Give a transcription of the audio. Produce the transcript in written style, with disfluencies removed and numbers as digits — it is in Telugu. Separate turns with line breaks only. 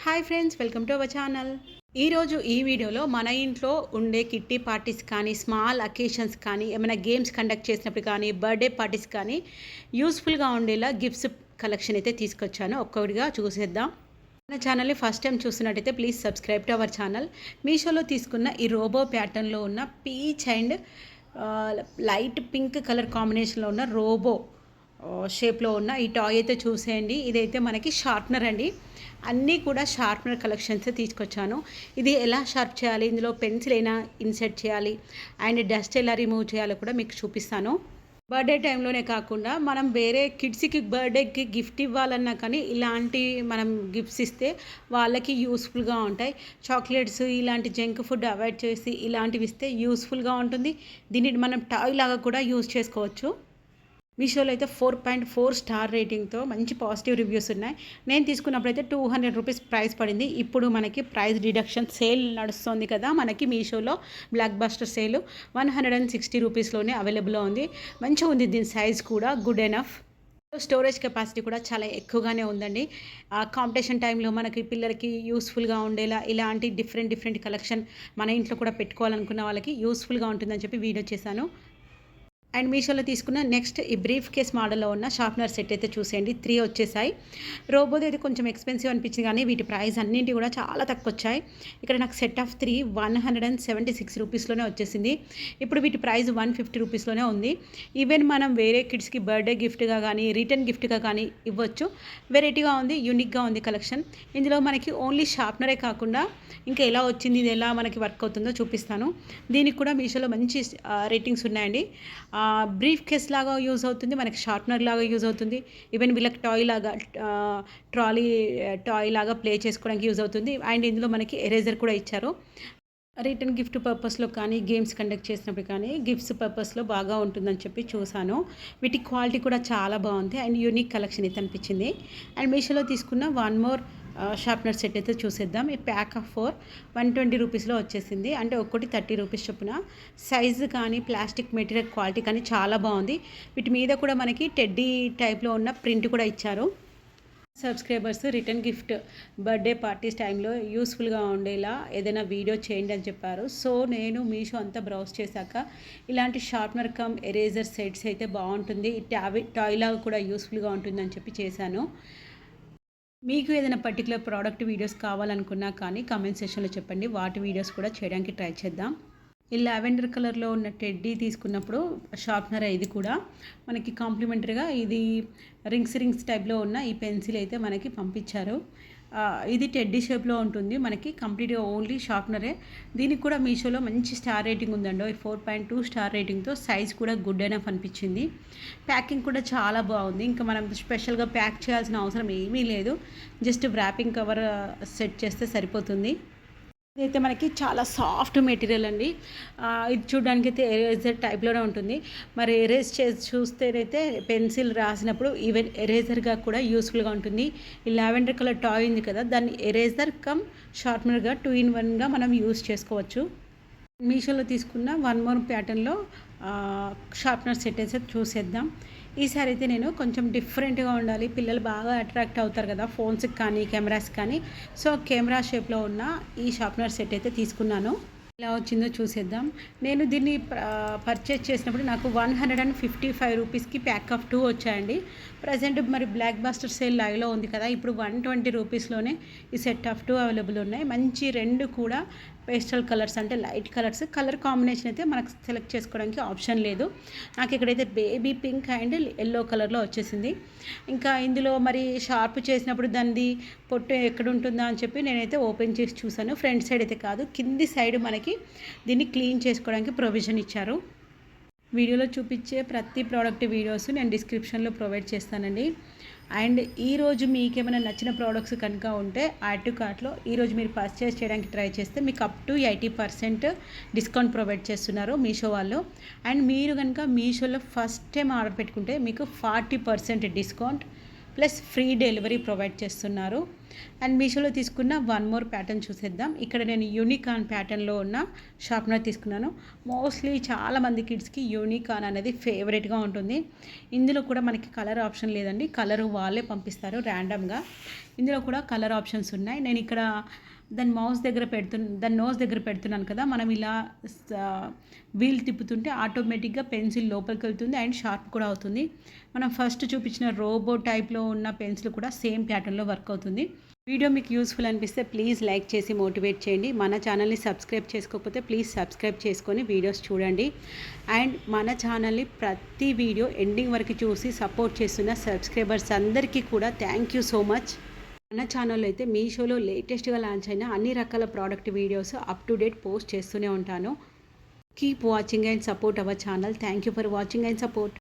Hi friends, welcome to our channel. ఈరోజు ఈ వీడియోలో మన ఇంట్లో ఉండే కిట్టి పార్టీస్ కానీ, స్మాల్ అకేషన్స్ కానీ, ఏమైనా గేమ్స్ కండక్ట్ చేసినప్పుడు కానీ, బర్త్డే పార్టీస్ కానీ యూస్ఫుల్గా ఉండేలా గిఫ్ట్స్ కలెక్షన్ అయితే తీసుకొచ్చాను. ఒక్కొక్కటిగా చూసేద్దాం. మన ఛానల్ని ఫస్ట్ టైం చూస్తున్నట్టయితే please subscribe to our channel. మీషోలో తీసుకున్న ఈ రోబో ప్యాటర్న్లో ఉన్న peach and light pink colour కాంబినేషన్లో ఉన్న రోబో షేప్లో ఉన్న ఈ టాయ్ అయితే చూసేయండి. ఇదైతే మనకి షార్ప్నర్ అండి. అన్నీ కూడా షార్ప్నర్ కలెక్షన్స్ తీసుకొచ్చాను. ఇది ఎలా షార్ప్ చేయాలి, ఇందులో పెన్సిల్ అయినా ఇన్సెట్ చేయాలి అండ్ డస్ట్ ఎలా రిమూవ్ చేయాలో కూడా మీకు చూపిస్తాను. బర్త్డే టైంలోనే కాకుండా మనం వేరే కిడ్స్కి బర్త్డేకి గిఫ్ట్ ఇవ్వాలన్నా కానీ ఇలాంటి మనం గిఫ్ట్స్ ఇస్తే వాళ్ళకి యూస్ఫుల్గా ఉంటాయి. చాక్లెట్స్ ఇలాంటి జంక్ ఫుడ్ అవాయిడ్ చేసి ఇలాంటివి ఇస్తే యూస్ఫుల్గా ఉంటుంది. దీన్ని మనం టాయ్ లాగా కూడా యూజ్ చేసుకోవచ్చు. మీషోలో అయితే 4.4 స్టార్ రేటింగ్తో మంచి పాజిటివ్ రివ్యూస్ ఉన్నాయి. నేను తీసుకున్నప్పుడైతే 200 రూపీస్ ప్రైస్ పడింది. ఇప్పుడు మనకి ప్రైస్ డిడక్షన్ సేల్ నడుస్తుంది కదా, మనకి మీషోలో బ్లాక్ బస్టర్ సేల్ 160 రూపీస్లోనే అవైలబుల్లో ఉంది. మంచిగా ఉంది. దీని సైజ్ కూడా గుడ్ ఎనఫ్. స్టోరేజ్ కెపాసిటీ కూడా చాలా ఎక్కువగానే ఉందండి. కాంపిటీషన్ టైంలో మనకి పిల్లలకి యూస్ఫుల్గా ఉండేలా ఇలాంటి డిఫరెంట్ కలెక్షన్ మన ఇంట్లో కూడా పెట్టుకోవాలనుకున్న వాళ్ళకి యూస్ఫుల్గా ఉంటుందని చెప్పి వీడియో చేశాను. అండ్ మీషోలో తీసుకున్న నెక్స్ట్ ఈ బ్రీఫ్ కేస్ మోడల్లో ఉన్న షార్ప్నర్ సెట్ అయితే చూసేయండి. 3 వచ్చేసాయి. రోబోది అయితే కొంచెం ఎక్స్పెన్సివ్ అనిపించింది, కానీ వీటి ప్రైస్ అన్నింటి కూడా చాలా తక్కువ వచ్చాయి. ఇక్కడ నాకు సెట్ ఆఫ్ 3 176 రూపీస్లోనే వచ్చేసింది. ఇప్పుడు వీటి ప్రైస్ 150 రూపీస్లోనే ఉంది. ఈవెన్ మనం వేరే కిడ్స్కి బర్త్డే గిఫ్ట్గా కానీ, రిటర్న్ గిఫ్ట్గా కానీ ఇవ్వచ్చు. వెరైటీగా ఉంది, యూనిక్గా ఉంది కలెక్షన్. ఇందులో మనకి ఓన్లీ షార్ప్నరే కాకుండా ఇంకా ఎలా వచ్చింది, ఇది ఎలా మనకి వర్క్ అవుతుందో చూపిస్తాను. దీనికి కూడా మీషోలో మంచి రేటింగ్స్ ఉన్నాయండి. బ్రీఫ్ కేస్ లాగా యూజ్ అవుతుంది, మనకి షార్ప్నర్ లాగా యూజ్ అవుతుంది. ఈవెన్ వీళ్ళకి టాయ్ లాగా ట్రాలీ టాయ్ లాగా ప్లే చేసుకోవడానికి యూజ్ అవుతుంది. అండ్ ఇందులో మనకి ఎరేజర్ కూడా ఇచ్చారు. రిటర్న్ గిఫ్ట్ పర్పస్లో కానీ, గేమ్స్ కండక్ట్ చేసినప్పుడు కానీ గిఫ్ట్స్ పర్పస్లో బాగా ఉంటుందని చెప్పి చూసాను. వీటి క్వాలిటీ కూడా చాలా బాగుంది అండ్ యూనిక్ కలెక్షన్ అయితే అనిపించింది. అండ్ మీషోలో తీసుకున్న వన్ మోర్ షార్ప్నర్ సెట్ అయితే చూసేద్దాం. ఈ ప్యాక్ ఆఫ్ 4 120 రూపీస్లో వచ్చేసింది. అంటే ఒక్కటి 30 రూపీస్ చొప్పున. సైజు కానీ, ప్లాస్టిక్ మెటీరియల్ క్వాలిటీ కానీ చాలా బాగుంది. వీటి మీద కూడా మనకి టెడ్డీ టైప్లో ఉన్న ప్రింట్ కూడా ఇచ్చారు. Subscribers return gift birthday parties టైంలో యూస్ఫుల్గా ఉండేలా ఏదైనా వీడియో చేయండి అని చెప్పారు. సో నేను మీషో అంతా బ్రౌజ్ చేశాక ఇలాంటి షార్ప్నర్ కమ్ ఎరేజర్ సెట్స్ అయితే బాగుంటుంది, టాయ్ లాగా కూడా యూస్ఫుల్గా ఉంటుందని చెప్పి చేశాను. మీకు ఏదైనా పర్టికులర్ ప్రోడక్ట్ వీడియోస్ కావాలనుకున్నా కానీ కామెంట్ సెక్షన్లో చెప్పండి. వాటి వీడియోస్ కూడా చేయడానికి ట్రై చేద్దాం. ఈ లావెండర్ కలర్లో ఉన్న టెడ్డీ తీసుకున్నప్పుడు షార్ప్నర్ ఇది కూడా మనకి కాంప్లిమెంటరీగా ఇది రింగ్స్ టైప్లో ఉన్న ఈ పెన్సిల్ అయితే మనకి పంపించారు. ఇది టెడ్డీ షేప్లో ఉంటుంది. మనకి కంప్లీట్గా ఓన్లీ షార్ప్నరే. దీనికి కూడా మీషోలో మంచి స్టార్ రేటింగ్ ఉందండి. 4.2 స్టార్ రేటింగ్తో. సైజ్ కూడా గుడ్ ఎనఫ్ అనిపించింది. ప్యాకింగ్ కూడా చాలా బాగుంది. ఇంకా మనం స్పెషల్గా ప్యాక్ చేయాల్సిన అవసరం ఏమీ లేదు. జస్ట్ వ్రాపింగ్ కవర్ సెట్ చేస్తే సరిపోతుంది. ఇదైతే మనకి చాలా సాఫ్ట్ మెటీరియల్ అండి. ఇది చూడడానికి అయితే ఎరేజర్ టైప్లోనే ఉంటుంది. మరి ఎరేజ్ చేసి చూస్తేనైతే పెన్సిల్ రాసినప్పుడు ఈవెన్ ఎరేజర్గా కూడా యూస్ఫుల్గా ఉంటుంది. ఈ లావెండర్ కలర్ టాయ్ ఉంది కదా, దాన్ని ఎరేజర్ కమ్ షార్ప్నర్గా 2 in 1గా మనం యూస్ చేసుకోవచ్చు. మీషోలో తీసుకున్న వన్ మోర్ ప్యాటర్న్లో షార్ప్నర్ సెట్ అయితే చూసేద్దాం. ఈసారి అయితే నేను కొంచెం డిఫరెంట్గా ఉండాలి, పిల్లలు బాగా అట్రాక్ట్ అవుతారు కదా ఫోన్స్కి కానీ, కెమెరాస్ కానీ. సో కెమెరా షేప్లో ఉన్న ఈ షార్ప్నర్ సెట్ అయితే తీసుకున్నాను. ఎలా వచ్చిందో చూసేద్దాం. నేను దీన్ని పర్చేస్ చేసినప్పుడు నాకు 155 రూపీస్కి ప్యాక్ ఆఫ్ 2 వచ్చాయండి. ప్రజెంట్ మరి బ్లాక్ బస్టర్ సేల్ లైవ్లో ఉంది కదా, ఇప్పుడు 120 రూపీస్లోనే ఈ సెట్ ఆఫ్ 2 అవైలబుల్ ఉన్నాయి. మంచి 2 కూడా పేస్టల్ కలర్స్, అంటే లైట్ కలర్స్. కలర్ కాంబినేషన్ అయితే మనకు సెలెక్ట్ చేసుకోవడానికి ఆప్షన్ లేదు. నాకు ఇక్కడైతే బేబీ పింక్ అండ్ ఎల్లో కలర్లో వచ్చేసింది. ఇంకా ఇందులో మరి షార్ప్ చేసినప్పుడు దాన్ని పొట్టు ఎక్కడ ఉంటుందా అని చెప్పి నేనైతే ఓపెన్ చేసి చూసాను. ఫ్రంట్ సైడ్ అయితే కాదు, కింది సైడ్ మనకి దీన్ని క్లీన్ చేసుకోవడానికి ప్రొవిజన్ ఇచ్చారు. వీడియోలో చూపించే ప్రతి ప్రోడక్ట్ వీడియోస్ నేను డిస్క్రిప్షన్లో ప్రొవైడ్ చేస్తానండి. అండ్ ఈరోజు మీకు ఏమైనా నచ్చిన ప్రోడక్ట్స్ కనుక ఉంటే యాడ్ టు కార్ట్లో ఈరోజు మీరు పర్చేస్ చేయడానికి ట్రై చేస్తే మీకు అప్ టు 80% డిస్కౌంట్ ప్రొవైడ్ చేస్తున్నారు మీషో వాళ్ళు. అండ్ మీరు కనుక మీషోలో ఫస్ట్ టైం ఆర్డర్ పెట్టుకుంటే మీకు 40% discount plus free delivery provide చేస్తున్నారు. అండ్ మీషోలో తీసుకున్న వన్ మోర్ ప్యాటర్న్ చూసేద్దాం. ఇక్కడ నేను యూనికాన్ ప్యాటర్న్లో ఉన్న షార్ప్నర్ తీసుకున్నాను. మోస్ట్లీ చాలామంది కిడ్స్కి యూనికాన్ అనేది ఫేవరెట్గా ఉంటుంది. ఇందులో కూడా మనకి కలర్ ఆప్షన్ లేదండి, కలర్ వాళ్ళే పంపిస్తారు ర్యాండమ్గా. ఇందులో కూడా కలర్ ఆప్షన్స్ ఉన్నాయి. నేను ఇక్కడ దాని నోస్ దగ్గర పెడుతున్నాను కదా, మనం ఇలా వీల్ తిప్పుతుంటే ఆటోమేటిక్గా పెన్సిల్ లోపలికి వెళ్తుంది అండ్ షార్ప్ కూడా అవుతుంది. మనం ఫస్ట్ చూపించిన రోబో టైప్లో ఉన్న పెన్సిల్ కూడా సేమ్ ప్యాటర్న్లో వర్క్ అవుతుంది. వీడియో మీకు యూస్ఫుల్ అనిపిస్తే ప్లీజ్ లైక్ చేసి మోటివేట్ చేయండి. మన ఛానల్ని సబ్స్క్రైబ్ చేసుకోకపోతే ప్లీజ్ సబ్స్క్రైబ్ చేసుకొని వీడియోస్ చూడండి. అండ్ మన ఛానల్ని ప్రతి వీడియో ఎండింగ్ వరకు చూసి సపోర్ట్ చేస్తున్న సబ్స్క్రైబర్స్ అందరికీ కూడా థ్యాంక్ యూ సో మచ్. మన ఛానల్లో అయితే మీషోలో లేటెస్ట్గా లాంచ్ అయిన అన్ని రకాల product videos up to date post చేస్తూనే ఉంటాను. Keep watching and support our channel. Thank you for watching and support.